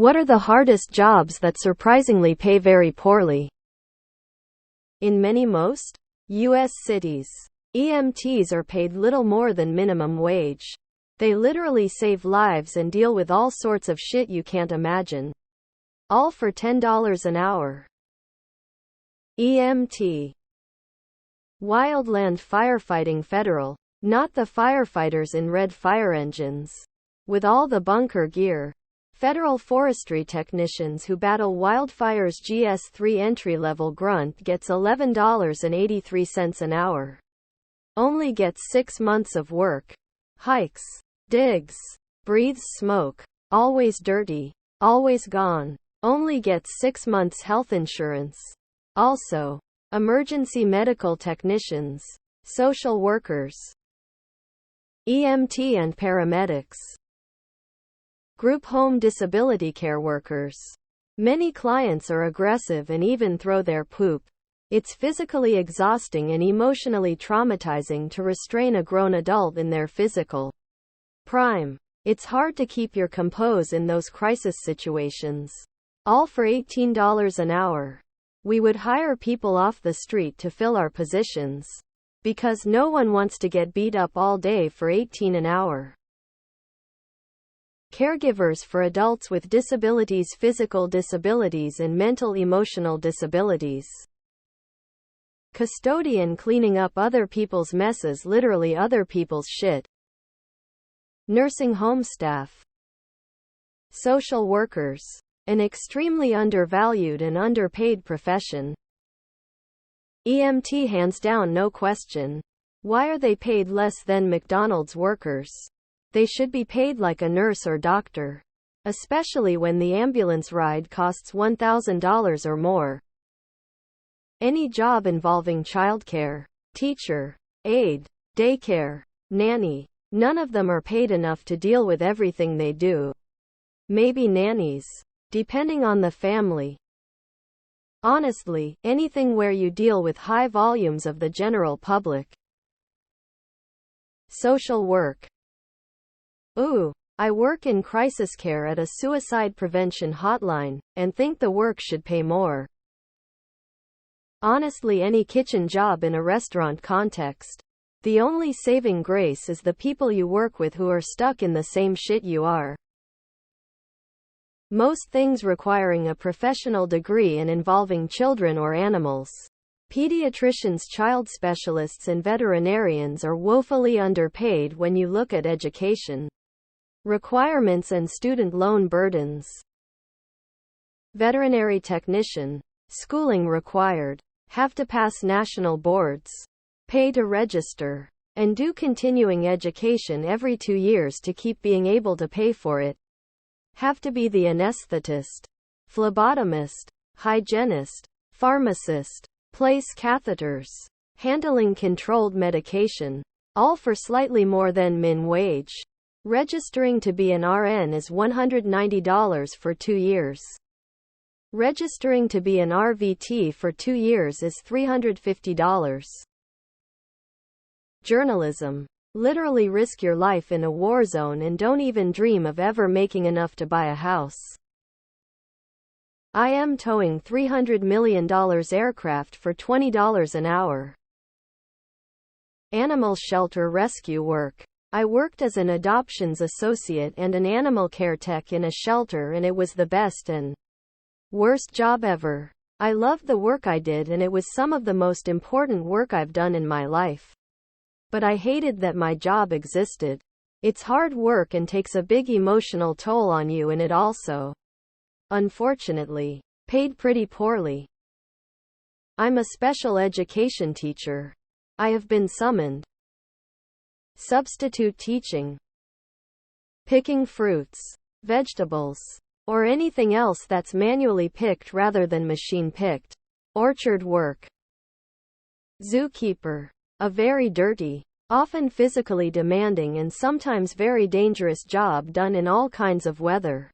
What are the hardest jobs that surprisingly pay very poorly? In many most U.S. cities, EMTs are paid little more than minimum wage. They literally save lives and deal with all sorts of shit you can't imagine. All for $10 an hour. EMT. Wildland Firefighting Federal. Not the firefighters in red fire engines. With all the bunker gear. Federal forestry technicians who battle wildfires. GS3 entry-level grunt gets $11.83 an hour. Only gets 6 months of work. Hikes. Digs. Breathes smoke. Always dirty. Always gone. Only gets 6 months health insurance. Also, emergency medical technicians. Social workers. EMT and paramedics. Group home disability care workers. Many clients are aggressive and even throw their poop. It's physically exhausting and emotionally traumatizing to restrain a grown adult in their physical prime. It's hard to keep your composure in those crisis situations. All for $18 an hour. We would hire people off the street to fill our positions. Because no one wants to get beat up all day for $18 an hour. Caregivers for adults with disabilities, physical disabilities and mental emotional disabilities. Custodian cleaning up other people's messes, literally other people's shit. Nursing home staff. Social workers. An extremely undervalued and underpaid profession. EMT hands down, no question. Why are they paid less than McDonald's workers? They should be paid like a nurse or doctor. Especially when the ambulance ride costs $1,000 or more. Any job involving childcare, teacher, aide, daycare, nanny. None of them are paid enough to deal with everything they do. Maybe nannies. Depending on the family. Honestly, anything where you deal with high volumes of the general public. Social work. Ooh, I work in crisis care at a suicide prevention hotline, and think the work should pay more. Honestly, any kitchen job in a restaurant context. The only saving grace is the people you work with who are stuck in the same shit you are. Most things requiring a professional degree and involving children or animals. Pediatricians, child specialists and veterinarians are woefully underpaid when you look at education requirements and student loan burdens. Veterinary technician. Schooling required. Have to pass national boards. Pay to register. And do continuing education every 2 years to keep being able to pay for it. Have to be the anesthetist, phlebotomist, hygienist, pharmacist, place catheters, handling controlled medication, all for slightly more than min wage. Registering to be an RN is $190 for 2 years. Registering to be an RVT for 2 years is $350. Journalism. Literally risk your life in a war zone and don't even dream of ever making enough to buy a house. I am towing $300 million aircraft for $20 an hour. Animal shelter rescue work. I worked as an adoptions associate and an animal care tech in a shelter, and it was the best and worst job ever. I loved the work I did and it was some of the most important work I've done in my life. But I hated that my job existed. It's hard work and takes a big emotional toll on you, and it also, unfortunately, paid pretty poorly. I'm a special education teacher. I have been summoned. Substitute teaching. Picking fruits, vegetables, or anything else that's manually picked rather than machine picked. Orchard work. Zookeeper. A very dirty, often physically demanding and sometimes very dangerous job done in all kinds of weather.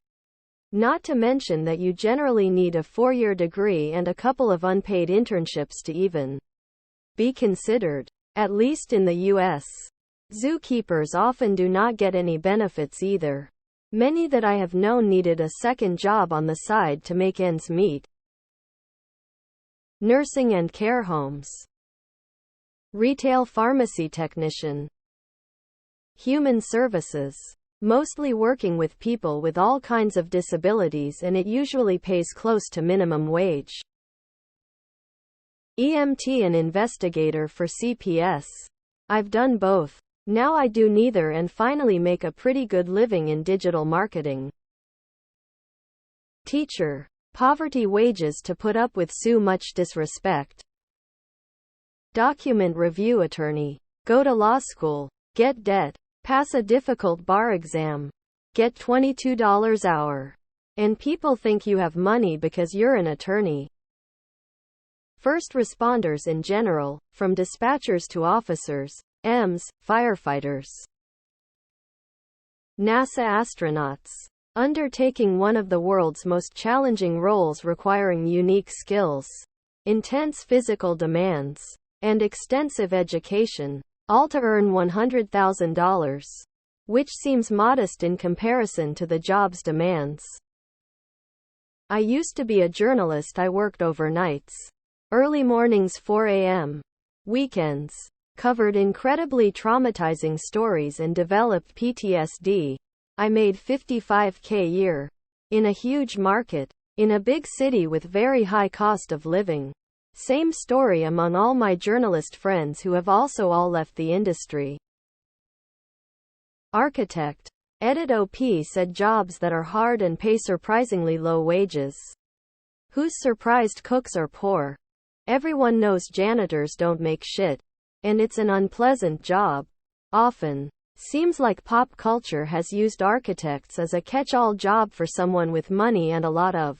Not to mention that you generally need a 4-year degree and a couple of unpaid internships to even be considered. At least in the U.S. Zookeepers often do not get any benefits either. Many that I have known needed a second job on the side to make ends meet. Nursing and care homes. Retail pharmacy technician. Human services. Mostly working with people with all kinds of disabilities, and it usually pays close to minimum wage. EMT and investigator for CPS. I've done both. Now I do neither and finally make a pretty good living in digital marketing. Teacher. Poverty wages to put up with so much disrespect. Document review attorney. Go to law school. Get debt. Pass a difficult bar exam. Get $22 hour. And people think you have money because you're an attorney. First responders in general, from dispatchers to officers, EMS, firefighters. NASA astronauts. Undertaking one of the world's most challenging roles requiring unique skills, intense physical demands, and extensive education, all to earn $100,000, which seems modest in comparison to the job's demands. I used to be a journalist. I worked overnights. Early mornings 4 a.m. Weekends. Covered incredibly traumatizing stories and developed PTSD. I made $55K a year. In a huge market. In a big city with very high cost of living. Same story among all my journalist friends who have also all left the industry. Architect. Edit OP said jobs that are hard and pay surprisingly low wages. Who's surprised cooks are poor? Everyone knows janitors don't make shit. And it's an unpleasant job. Often. Seems like pop culture has used architects as a catch-all job for someone with money and a lot of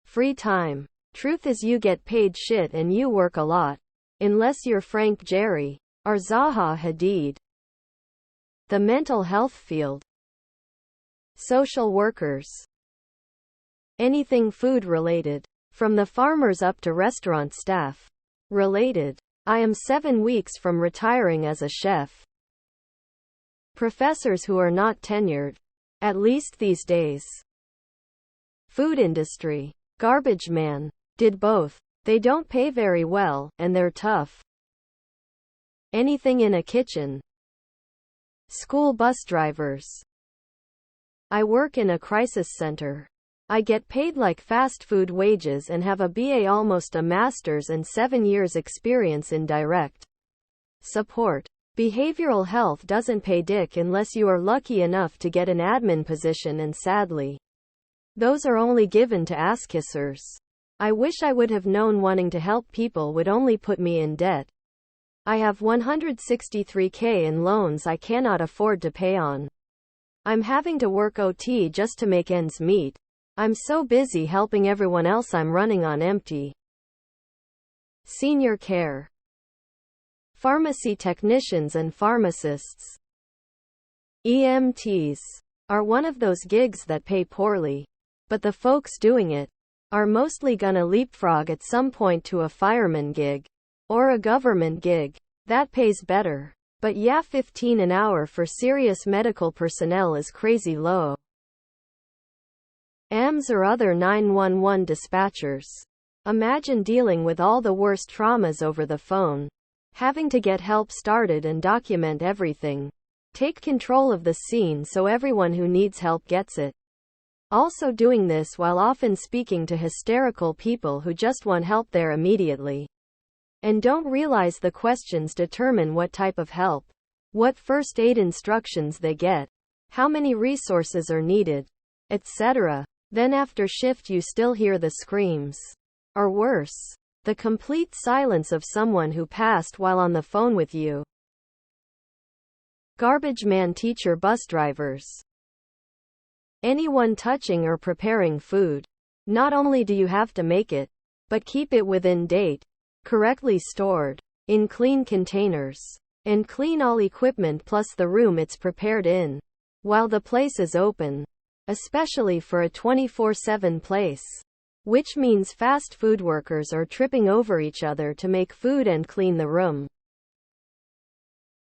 free time. Truth is you get paid shit and you work a lot. Unless you're Frank Gehry or Zaha Hadid. The mental health field. Social workers. Anything food related. From the farmers up to restaurant staff. Related. I am 7 weeks from retiring as a chef. Professors who are not tenured. At least these days. Food industry. Garbage man. Did both. They don't pay very well, and they're tough. Anything in a kitchen. School bus drivers. I work in a crisis center. I get paid like fast food wages and have a BA, almost a master's, and 7 years experience in direct support. Behavioral health doesn't pay dick unless you are lucky enough to get an admin position, and sadly, those are only given to ass-kissers. I wish I would have known wanting to help people would only put me in debt. I have $163K in loans I cannot afford to pay on. I'm having to work OT just to make ends meet. I'm so busy helping everyone else I'm running on empty. Senior care. Pharmacy technicians and pharmacists. EMTs are one of those gigs that pay poorly. But the folks doing it are mostly gonna leapfrog at some point to a fireman gig. Or a government gig. That pays better. But yeah, 15 an hour for serious medical personnel is crazy low. AMS or other 911 dispatchers. Imagine dealing with all the worst traumas over the phone. Having to get help started and document everything. Take control of the scene so everyone who needs help gets it. Also doing this while often speaking to hysterical people who just want help there immediately. And don't realize the questions determine what type of help, what first aid instructions they get, how many resources are needed, etc. Then after shift you still hear the screams. Or worse, the complete silence of someone who passed while on the phone with you. Garbage man teacher bus drivers. Anyone touching or preparing food. Not only do you have to make it, but keep it within date, correctly stored, in clean containers, and clean all equipment plus the room it's prepared in, while the place is open, especially for a 24/7 place. Which means fast food workers are tripping over each other to make food and clean the room.